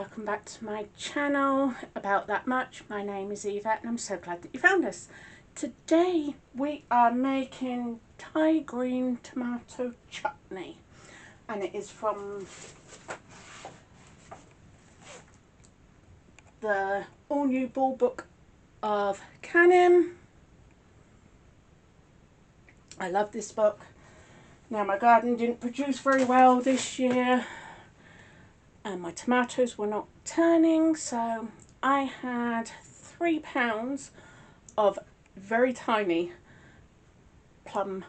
welcome back to my channel, About That Much. My name is Eva and I'm so glad that you found us. Today we are making Thai green tomato chutney, and it is from the all new ball book of Canim. I love this book. Now my garden didn't produce very well this year and my tomatoes were not turning, so I had 3 pounds of very tiny plum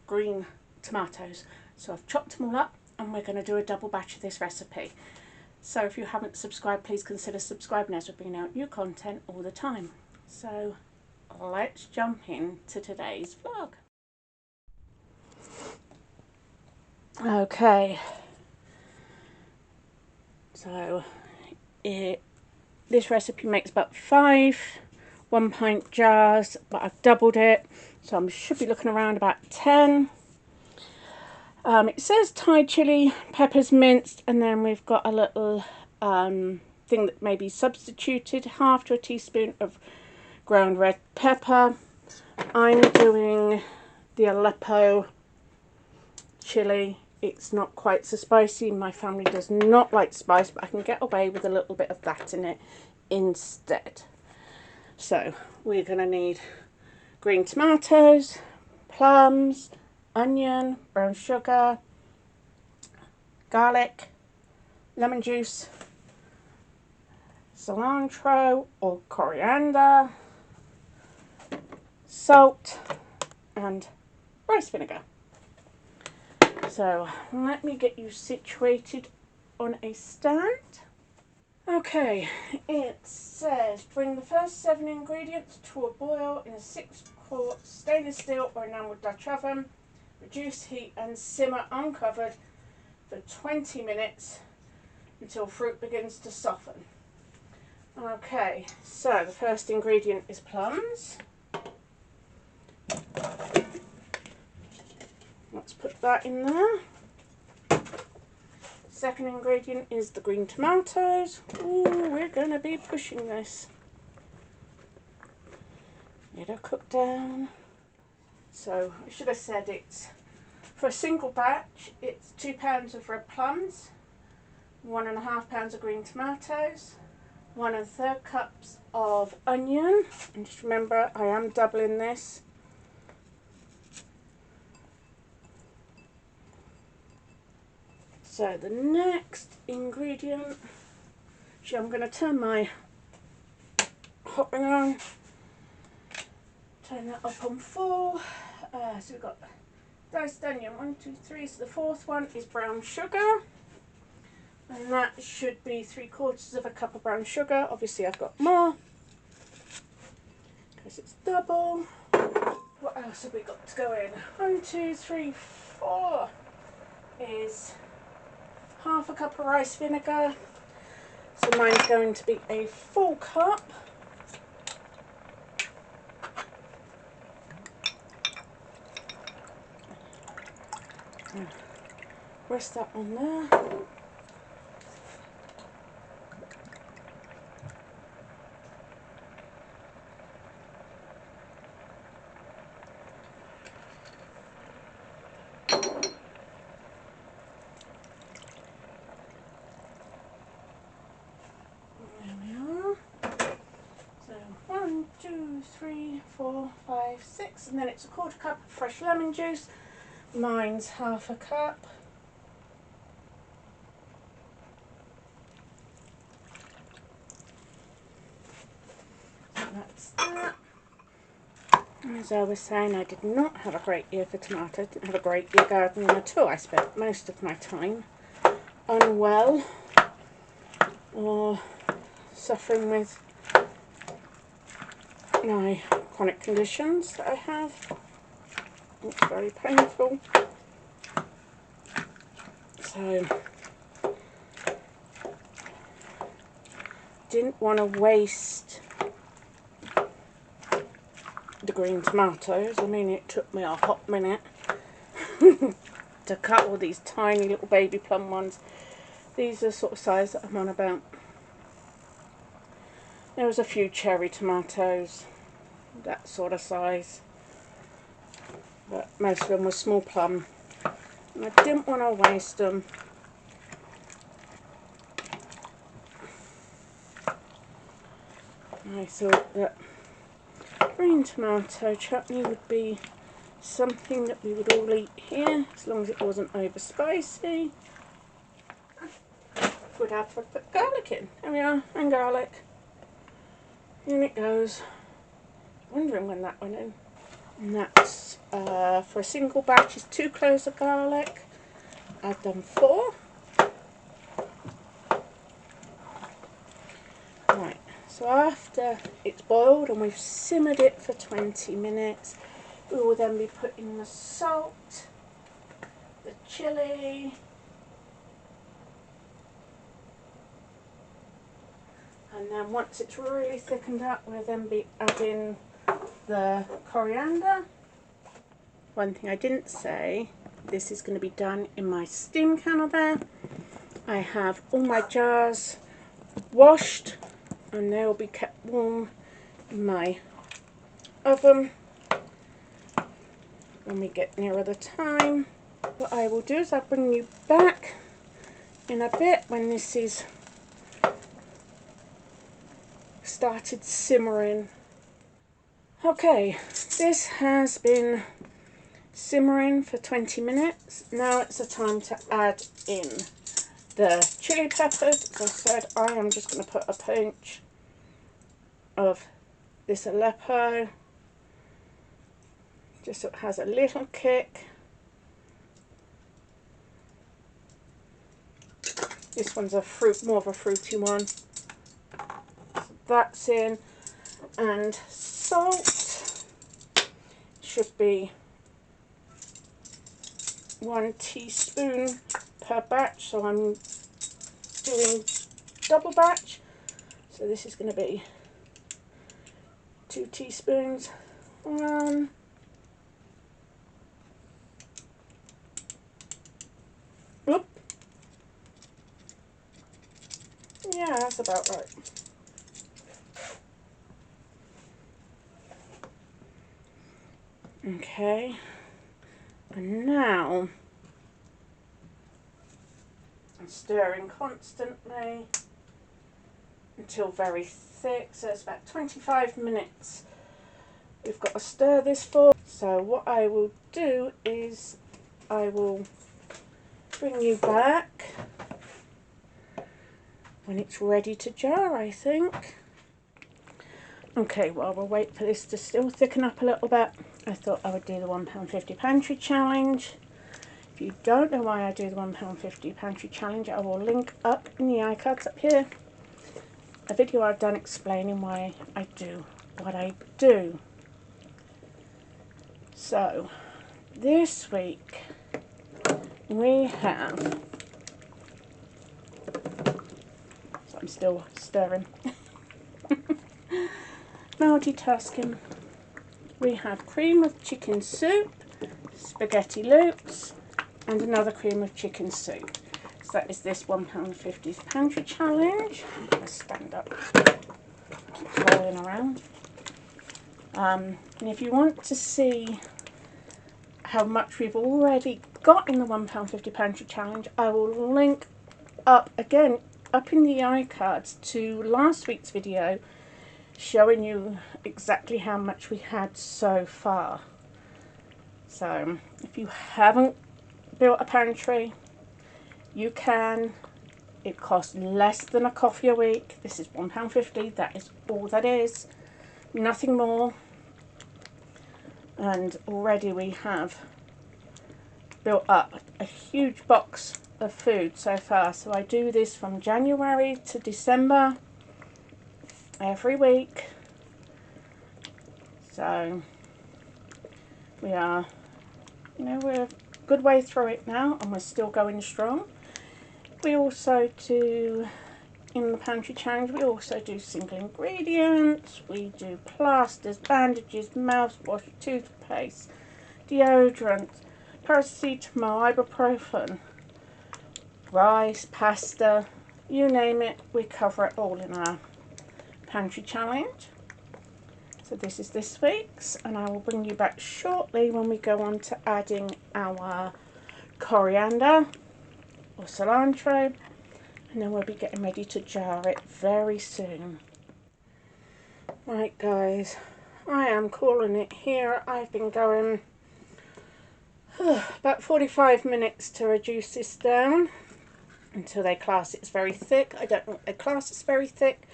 green tomatoes. So I've chopped them all up and we're going to do a double batch of this recipe. So if you haven't subscribed, please consider subscribing as we're bringing out new content all the time. So let's jump into today's vlog. Okay. So this recipe makes about 5 1-pint jars, but I've doubled it, so I should be looking around about 10. It says Thai chili, peppers minced, and then we've got a little thing that may be substituted, half to a teaspoon of ground red pepper. I'm doing the Aleppo chili. It's not quite so spicy. My family does not like spice, but I can get away with a little bit of that in it instead. So we're going to need green tomatoes, plums, onion, brown sugar, garlic, lemon juice, cilantro or coriander, salt and rice vinegar. So let me get you situated on a stand. Okay, it says bring the first 7 ingredients to a boil in a 6-quart stainless steel or enamel Dutch oven. Reduce heat and simmer uncovered for 20 minutes until fruit begins to soften. Okay, so the first ingredient is plums. Let's put that in there. Second ingredient is the green tomatoes. Ooh, we're going to be pushing this. Let her cook down. So I should have said it's for a single batch. It's 2 pounds of red plums, 1.5 pounds of green tomatoes, 1 1/3 cups of onion. And just remember, I am doubling this. So the next ingredient, actually I'm going to turn my hot ring on, turn that up on full. So we've got diced onion, 1, 2, 3, so the fourth one is brown sugar. And that should be 3/4 cup of brown sugar. Obviously I've got more, because it's double. What else have we got to go in? 1, 2, 3, 4 is 1/2 cup of rice vinegar, so mine's going to be a full cup. Rest that on there. There we are. So 1, 2, 3, 4, 5, 6, and then it's 1/4 cup of fresh lemon juice. Mine's 1/2 cup. So that's that. As I was saying, I did not have a great year for tomatoes. Didn't have a great year gardening at all. I spent most of my time unwell or suffering with my chronic conditions that I have. It's very painful. So didn't want to waste the green tomatoes. I mean, it took me a hot minute to cut all these tiny little baby plum ones. These are the sort of size that I'm on about. There was a few cherry tomatoes, that sort of size, but most of them were small plum, and I didn't want to waste them. I thought that green tomato chutney would be something that we would all eat here, as long as it wasn't over spicy. Would have to put garlic in. There we are, and garlic. In it goes. Wondering when that went in. And that's for a single batch is 2 cloves of garlic. I've done 4. Right, so after it's boiled and we've simmered it for 20 minutes, we will then be putting the salt, the chilli, and then once it's really thickened up, we'll then be adding the coriander. One thing I didn't say, this is going to be done in my steam canner there. I have all my jars washed and they will be kept warm in my oven when we get nearer the time. What I will do is I'll bring you back in a bit when this is started simmering. Okay, this has been simmering for 20 minutes. Now it's the time to add in the chili peppers. As I said, I am just going to put a pinch of this Aleppo, just so it has a little kick. This one's more of a fruity one. So that's in, and salt should be 1 teaspoon per batch, so I'm doing double batch, so this is going to be 2 teaspoons. 1, oop, yeah, that's about right. Okay, and now I'm stirring constantly until very thick, so it's about 25 minutes we've got to stir this for. So what I will do is I will bring you back when it's ready to jar, I think. Okay, well, we'll wait for this to still thicken up a little bit. I thought I would do the £1.50 pantry challenge. If you don't know why I do the £1.50 pantry challenge, I will link up in the iCards up here a video I've done explaining why I do what I do. So this week we have, so I'm still stirring, multitasking. We have cream of chicken soup, spaghetti loops, and another cream of chicken soup. So that is this £1.50 pantry challenge. Let's stand up, keep rolling around. And if you want to see how much we've already got in the £1.50 pantry challenge, I will link up again up in the iCards to last week's video showing you exactly how much we had so far. So if you haven't built a pantry, you can. It costs less than a coffee a week. This is £1.50, that is all that is, nothing more. And already we have built up a huge box of food so far. So I do this from January to December every week. So we are, we're a good way through it now, and we're still going strong. We also do, in the pantry challenge, we also do single ingredients, we do plasters, bandages, mouthwash, toothpaste, deodorant, paracetamol, ibuprofen, rice, pasta, you name it, we cover it all in our pantry challenge. So this is this week's, and I will bring you back shortly when we go on to adding our coriander or cilantro, and then we'll be getting ready to jar it very soon. Right guys, I am calling it here. I've been going about 45 minutes to reduce this down until they class it's very thick. I don't know what they class it's very thick,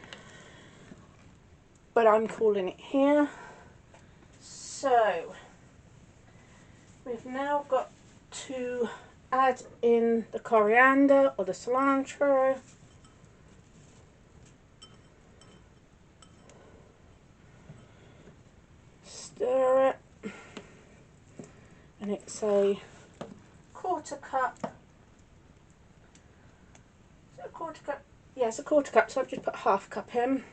but I'm calling it here. So we've now got to add in the coriander or the cilantro. Stir it, and it's a quarter cup. Is it a quarter cup? Yeah, it's a quarter cup, so I've just put half cup in.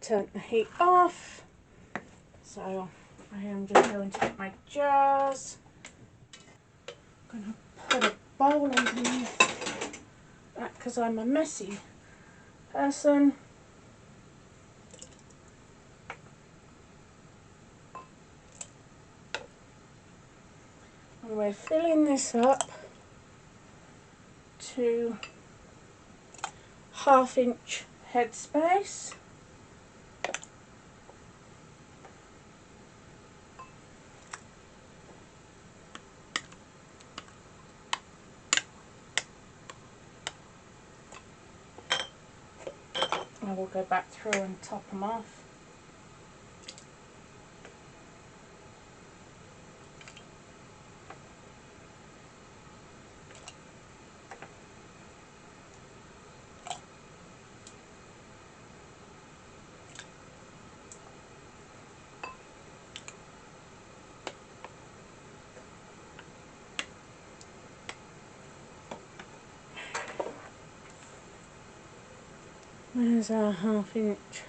Turn the heat off. So I am just going to get my jars. I'm going to put a bowl underneath that because I'm a messy person. And we're filling this up to 1/2 inch headspace. I will go back through and top them off. Where's our 1/2 inch?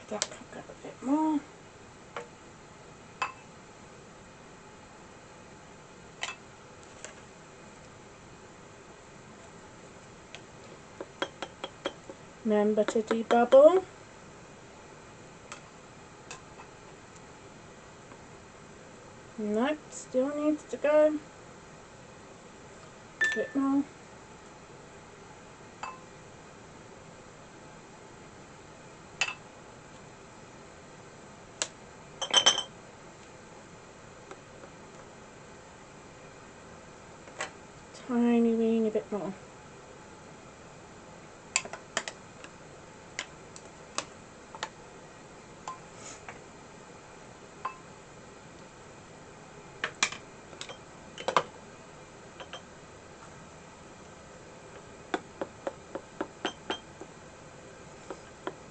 That could go a bit more. Remember to debubble. Nope, still needs to go a bit more. Tiny weeny bit more.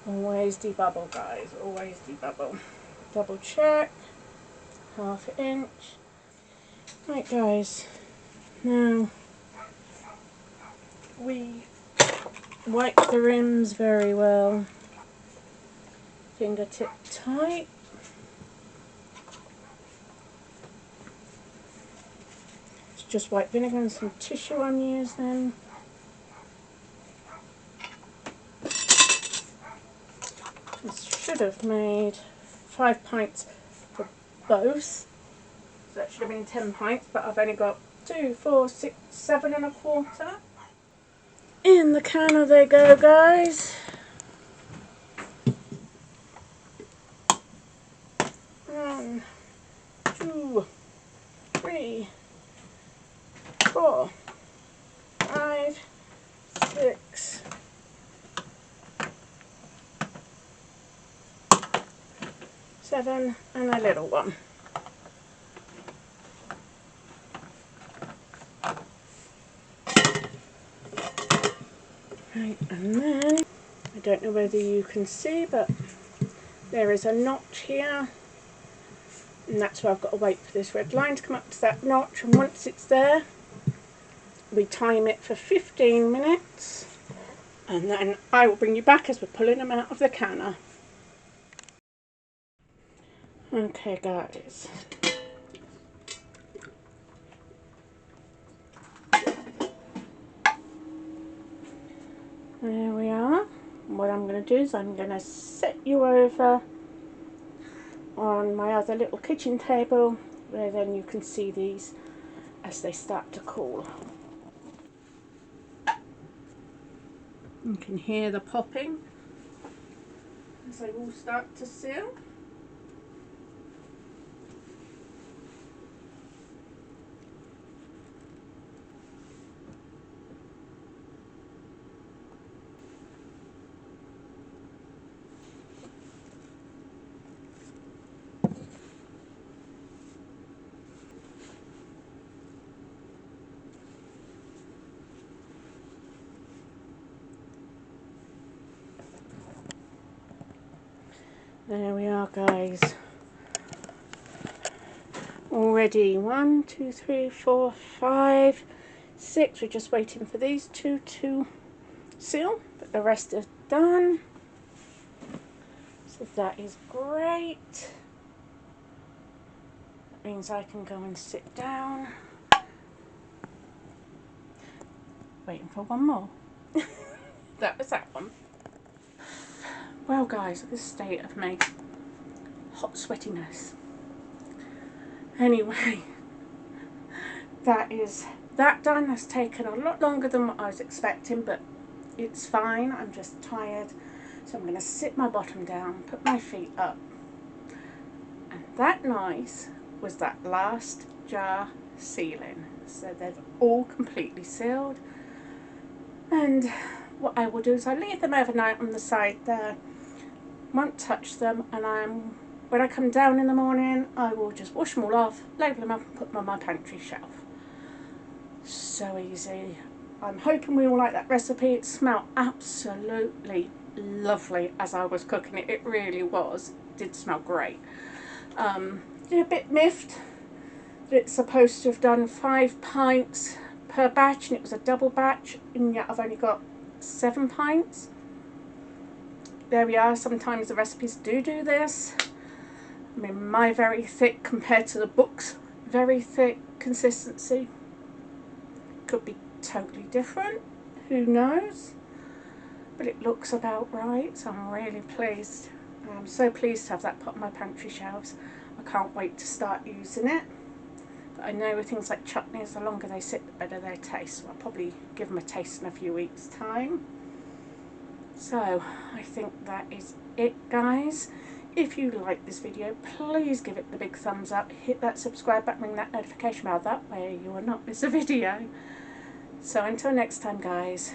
Always debubble guys, always debubble. Double check, 1/2 inch. Right guys, now we wipe the rims very well. Fingertip tight. It's just white vinegar and some tissue I'm using. This should have made 5 pints for both. So that should have been 10 pints, but I've only got 2, 4, 6, 7 and a quarter. In the canner they go guys. 1, 2, 3, 4, 5, 6, 7 and a little one. Right, and then, I don't know whether you can see, but there is a notch here, and that's where I've got to wait for this red line to come up to that notch, and once it's there, we time it for 15 minutes, and then I will bring you back as we're pulling them out of the canner. Okay guys, There we are. What I'm going to do is I'm going to set you over on my other little kitchen table, where then you can see these as they start to cool. You can hear the popping as they all start to seal. There we are, guys. Already 1, 2, 3, 4, 5, 6. We're just waiting for these two to seal, but the rest is done. So that is great. That means I can go and sit down. Waiting for one more. That was that one. Well, guys, at this state of me, hot sweatiness. Anyway, that is that done. Has taken a lot longer than what I was expecting, but it's fine. I'm just tired, so I'm going to sit my bottom down, put my feet up, and that noise was that last jar sealing. So they've all completely sealed, and what I will do is I leave them overnight on the side there, won't touch them, and when I come down in the morning I will just wash them all off, label them up and put them on my pantry shelf. So easy. I'm hoping we all like that recipe. It smelled absolutely lovely as I was cooking it. It really was. It did smell great. A bit miffed that it's supposed to have done 5 pints per batch, and it was a double batch, and yet I've only got 7 pints. There we are. Sometimes the recipes do this. I mean, my very thick compared to the book's very thick consistency could be totally different. Who knows? But it looks about right, so I'm really pleased. I'm so pleased to have that put on my pantry shelves. I can't wait to start using it. But I know with things like chutneys, the longer they sit, the better they taste. So I'll probably give them a taste in a few weeks' time. So I think that is it, guys. If you like this video, please give it the big thumbs up. Hit that subscribe button, ring that notification bell. That way you will not miss a video. So until next time, guys.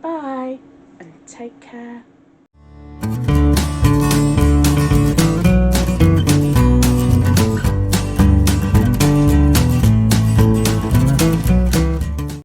Bye and take care.